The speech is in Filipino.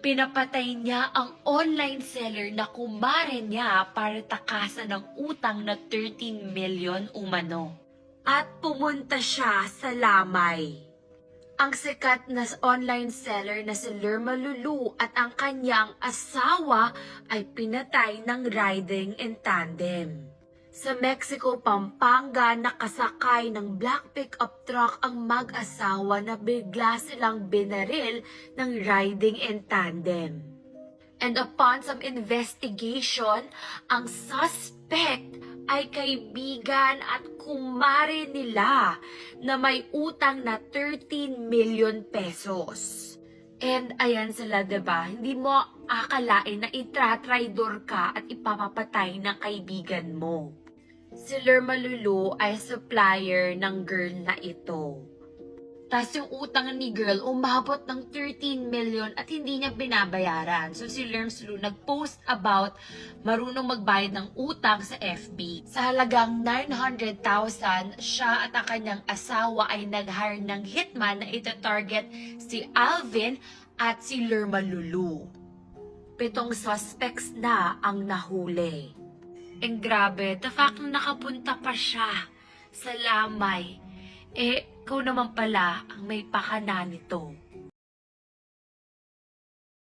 Pinapatay niya ang online seller na kumare niya para takasan ng utang na 13 million umano. At pumunta siya sa Lamay. Ang sikat na online seller na si Lerma Lulu at ang kanyang asawa ay pinatay ng riding in tandem. Sa Mexico, Pampanga, nakasakay ng black pickup truck ang mag-asawa na bigla silang binaril ng riding in tandem. And upon some investigation, ang suspect ay kaibigan at kumare nila na may utang na 13 million pesos. And ayan sila, diba? Hindi mo akalain na itra-traidor ka at ipapapatay ng kaibigan mo. Si Lerma Lulu ay supplier ng girl na ito. Tapos yung utang ni girl umabot ng 13 million at hindi niya binabayaran. So si Lerma Lulu nag-post about marunong magbayad ng utang sa FB. Sa halagang 900,000, siya at ang kanyang asawa ay nag-hire ng hitman na ita-target si Alvin at si Lerma Lulu. 7 suspects na ang nahuli. And grabe, the fact na nakapunta pa siya sa Lamay, ikaw naman pala ang may pakana nito.